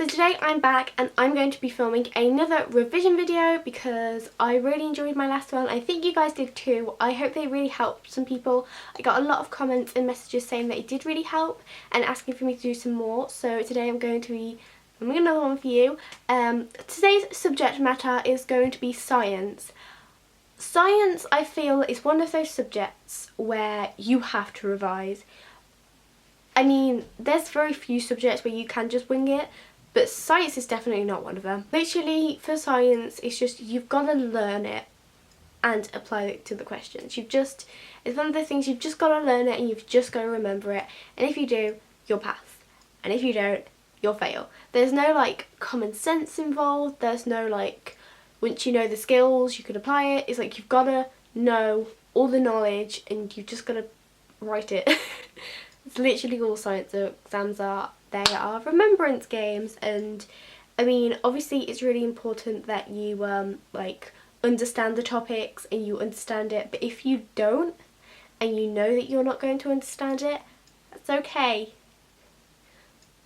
So today I'm back and I'm going to be filming another revision video because I really enjoyed my last one. I think you guys did too. I hope they really helped some people. I got a lot of comments and messages saying that it did really help and asking for me to do some more. So today I'm going to be filming another one for you. Today's subject matter is going to be science. Science, I feel, is one of those subjects where you have to revise. I mean, there's very few subjects where you can just wing it, but science is definitely not one of them. Literally, for science, it's just you've got to learn it and apply it to the questions. It's one of the things you've just got to learn it and you've just got to remember it. And if you do, you'll pass. And if you don't, you'll fail. There's no, like, common sense involved. There's no, like, once you know the skills, you can apply it. It's like you've got to know all the knowledge and you've just got to write it. It's literally all science exams are. They are remembrance games, and I mean, obviously it's really important that you like understand the topics and you understand it, but if you don't and you know that you're not going to understand it, that's okay.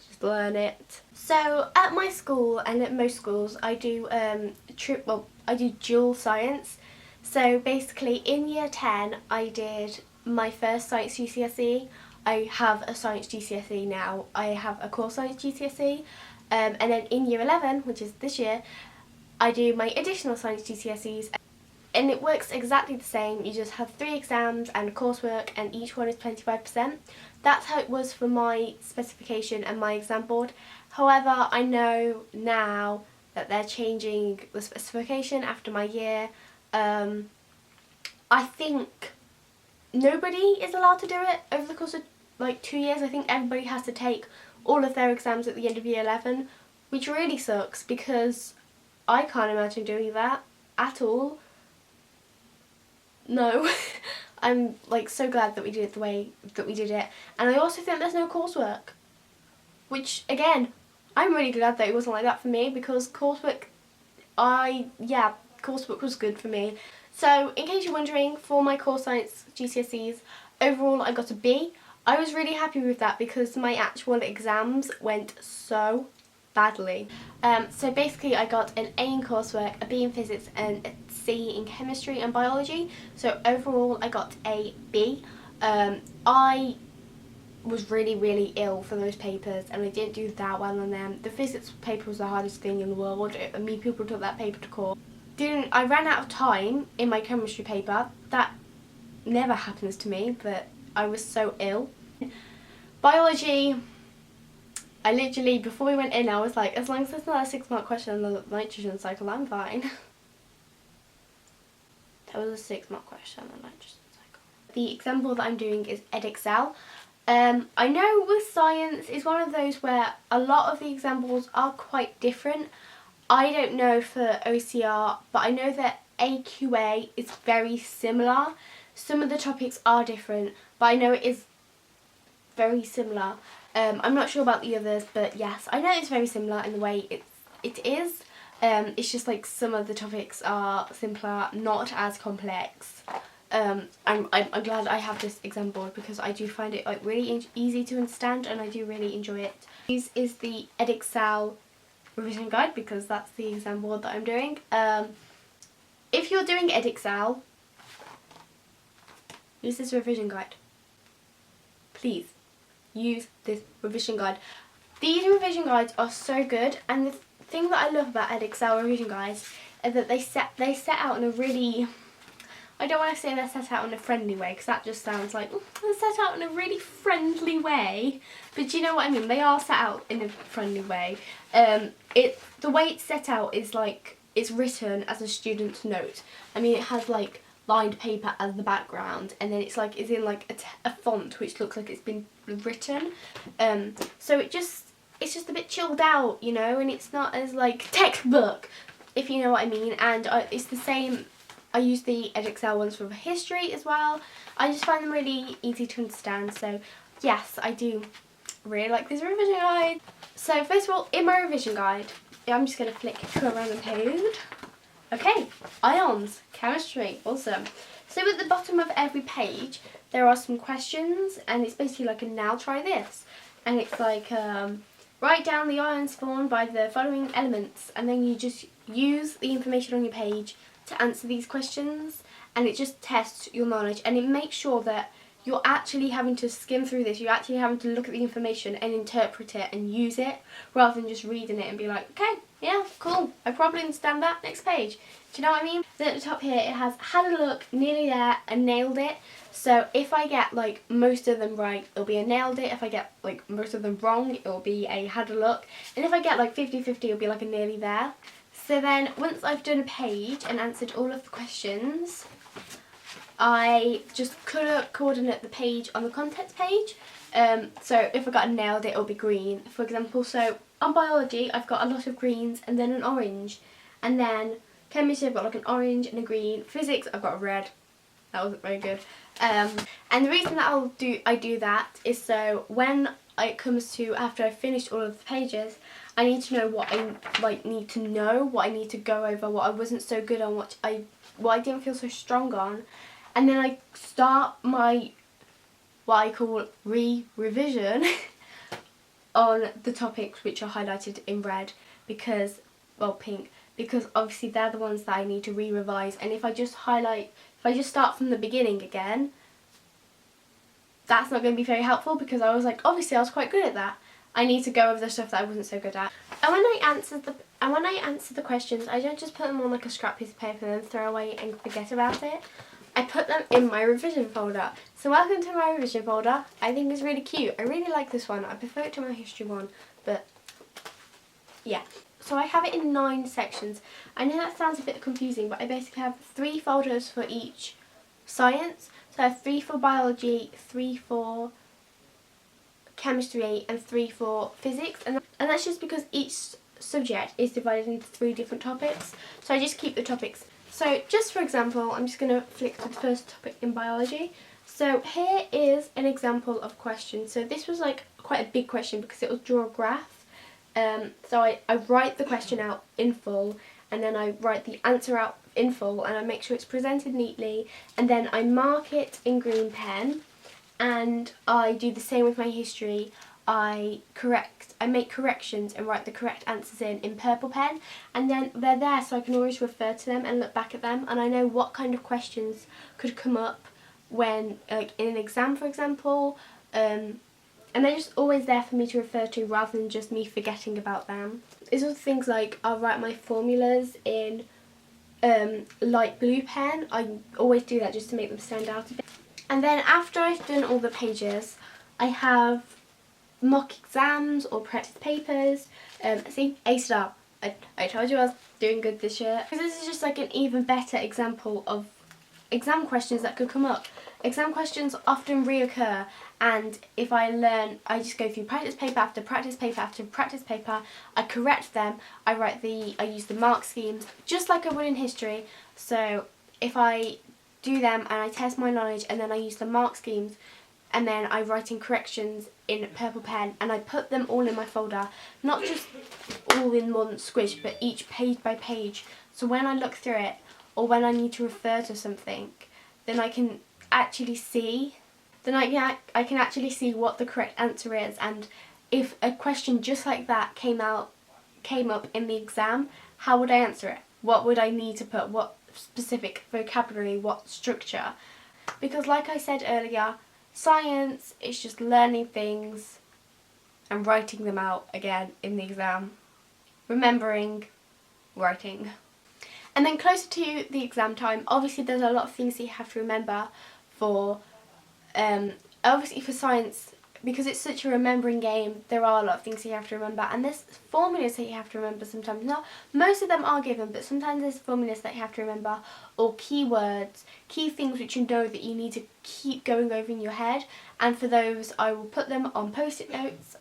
Just learn it. So at my school and at most schools I do I do dual science. So basically in year 10 I did my first science GCSE. I have a science GCSE now. I have a core science GCSE, and then in year 11, which is this year, I do my additional science GCSEs, and it works exactly the same. You just have 3 exams and coursework, and each one is 25%. That's how it was for my specification and my exam board. However, I know now that they're changing the specification after my year. I think nobody is allowed to do it over the course of like 2 years. I think everybody has to take all of their exams at the end of year 11, which really sucks because I can't imagine doing that at all. No. I'm like so glad that we did it the way that we did it, and I also think there's no coursework, which again I'm really glad that it wasn't like that for me, because coursework was good for me. So in case you're wondering, for my core science GCSEs, overall I got a B. I was really happy with that because my actual exams went so badly. So basically I got an A in coursework, a B in physics and a C in chemistry and biology. So overall I got a B. I was really ill for those papers and I didn't do that well on them. The physics paper was the hardest thing in the world. People took that paper to court. I ran out of time in my chemistry paper. That never happens to me, but I was so ill. Biology, I literally, before we went in, I was like, as long as there's not a 6-mark question on the nitrogen cycle, I'm fine. There was a 6-mark question on the nitrogen cycle. The example that I'm doing is Edexcel. I know with science, it's one of those where a lot of the examples are quite different. I don't know for OCR, but I know that AQA is very similar. Some of the topics are different, but I know it is very similar. I'm not sure about the others, but yes, I know it's very similar in the way it is. It's just like some of the topics are simpler, not as complex. I'm glad I have this exam board because I do find it like really easy to understand and I do really enjoy it. This is the Edexcel revision guide because that's the exam board that I'm doing. If you're doing Edexcel, use this revision guide. Please use this revision guide. These revision guides are so good, and the thing that I love about Edexcel revision guides is that they set out in a really, I don't want to say they're set out in a friendly way because that just sounds like they're set out in a really friendly way, but you know what I mean, they are set out in a friendly way. The way it's set out is like it's written as a student's note. I mean, it has like lined paper as the background, and then it's in like a font which looks like it's been written. So it's just a bit chilled out, you know, and it's not as like textbook, if you know what I mean. And it's the same. I use the Edexcel ones for history as well. I just find them really easy to understand. So yes, I do really like this revision guide. So first of all, in my revision guide, I'm just going to flick to a random page. Okay, ions, chemistry, awesome. So at the bottom of every page there are some questions, and it's basically like a now try this. And it's like Write down the ions formed by the following elements, and then you just use the information on your page to answer these questions, and it just tests your knowledge, and it makes sure that you're actually having to skim through this, you're actually having to look at the information and interpret it and use it, rather than just reading it and be like, okay, yeah, cool, I probably understand that, next page. Do you know what I mean? Then at the top here it has had a look, nearly there, and nailed it. So if I get like most of them right, it'll be a nailed it. If I get like most of them wrong, it'll be a had a look. And if I get like 50-50, it'll be like a nearly there. So then once I've done a page and answered all of the questions, I just colour coordinate the page on the contents page. So if I got a nailed it, it'll be green, for example. So on biology, I've got a lot of greens and then an orange. And then chemistry, I've got like an orange and a green. Physics, I've got a red. That wasn't very good. And the reason that I do that is so when it comes to after I've finished all of the pages, I need to know what I need to know, what I need to go over, what I wasn't so good on, what I didn't feel so strong on. And then I start my, what I call revision on the topics which are highlighted in red because, well, pink, because obviously they're the ones that I need to re-revise. And if I just start from the beginning again, that's not going to be very helpful because I was like, obviously I was quite good at that. I need to go over the stuff that I wasn't so good at. And when I answer the questions, I don't just put them on like a scrap piece of paper and then throw away and forget about it. I put them in my revision folder. So welcome to my revision folder. I think it's really cute. I really like this one. I prefer it to my history one, but yeah. So I have it in 9 sections. I know that sounds a bit confusing, but I basically have 3 folders for each science. So I have 3 for biology, 3 for chemistry, and 3 for physics. And that's just because each subject is divided into 3 different topics. So I just keep the topics. So just for example, I'm just going to flick to the first topic in biology. So here is an example of question. So this was like quite a big question because it was draw a graph. So I write the question out in full, and then I write the answer out in full, and I make sure it's presented neatly, and then I mark it in green pen, and I do the same with my history. I make corrections and write the correct answers in purple pen, and then they're there so I can always refer to them and look back at them, and I know what kind of questions could come up when, like in an exam for example, and they're just always there for me to refer to rather than just me forgetting about them. It's also things like I'll write my formulas in light blue pen. I always do that just to make them stand out a bit. And then after I've done all the pages, I have mock exams or practice papers. See, A star. I told you I was doing good this year. Because this is just like an even better example of exam questions that could come up. Exam questions often reoccur, and if I just go through practice paper after practice paper after practice paper, I correct them, I use the mark schemes, just like I would in history. So if I do them and I test my knowledge and then I use the mark schemes, and then I write in corrections in purple pen, and I put them all in my folder, not just all in one squish, but each page by page. So when I look through it, or when I need to refer to something, then I can actually see. I can actually see what the correct answer is, and if a question just like that came up in the exam, how would I answer it? What would I need to put? What specific vocabulary? What structure? Because like I said earlier, science is just learning things and writing them out again in the exam. Remembering, writing. And then closer to the exam time, obviously there's a lot of things that you have to remember for, obviously for science, because it's such a remembering game, there are a lot of things that you have to remember, and there's formulas that you have to remember sometimes. Not most of them are given, but sometimes there's formulas that you have to remember, or keywords, key things which you know that you need to keep going over in your head, and for those I will put them on post-it notes,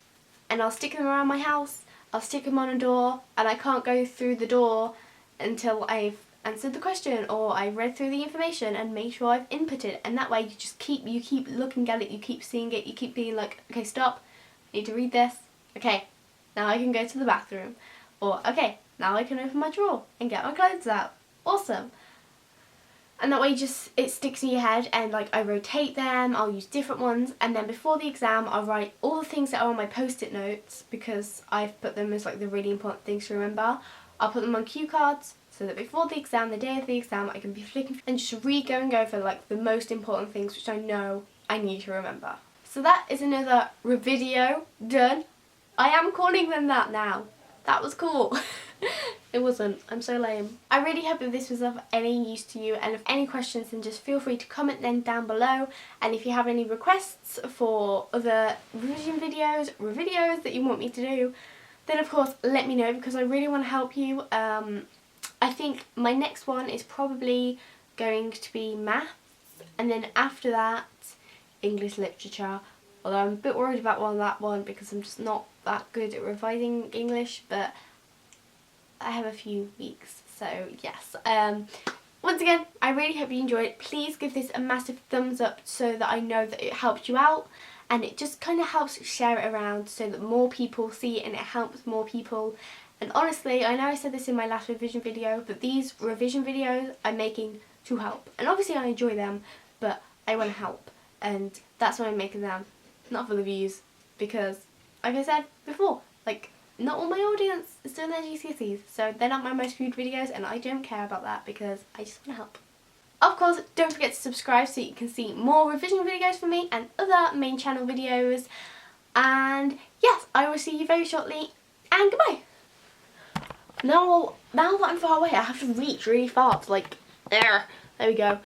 and I'll stick them around my house, I'll stick them on a door, and I can't go through the door until I've answered the question or I read through the information and made sure I've inputted, and that way you keep looking at it, you keep seeing it, you keep being like, okay, stop, I need to read this, okay, now I can go to the bathroom, or okay, now I can open my drawer and get my clothes out, awesome. And that way just it sticks in your head, and like I rotate them, I'll use different ones, and then before the exam I'll write all the things that are on my post-it notes, because I've put them as like the really important things to remember. I'll put them on cue cards so that before the exam, the day of the exam, I can be flicking and just re-going over like the most important things which I know I need to remember. So that is another revideo done. I am calling them that now. That was cool. It wasn't. I'm so lame. I really hope that this was of any use to you, and if any questions then just feel free to comment them down below, and if you have any requests for other revision videos, that you want me to do, then of course let me know, because I really want to help you. I think my next one is probably going to be maths, and then after that English literature, although I'm a bit worried about that one because I'm just not that good at revising English, but I have a few weeks, so yes. Once again, I really hope you enjoyed it. Please give this a massive thumbs up so that I know that it helped you out, and it just kind of helps share it around so that more people see it and it helps more people. And honestly, I know I said this in my last revision video, but these revision videos I'm making to help. And obviously I enjoy them, but I want to help, and that's why I'm making them, not for the views, because like I said before, like, not all my audience is doing their GCSEs, so they're not my most viewed videos, and I don't care about that because I just want to help. Of course, don't forget to subscribe so you can see more revision videos from me and other main channel videos. And yes, I will see you very shortly, and goodbye. Now that I'm far away, I have to reach really far to like, there we go.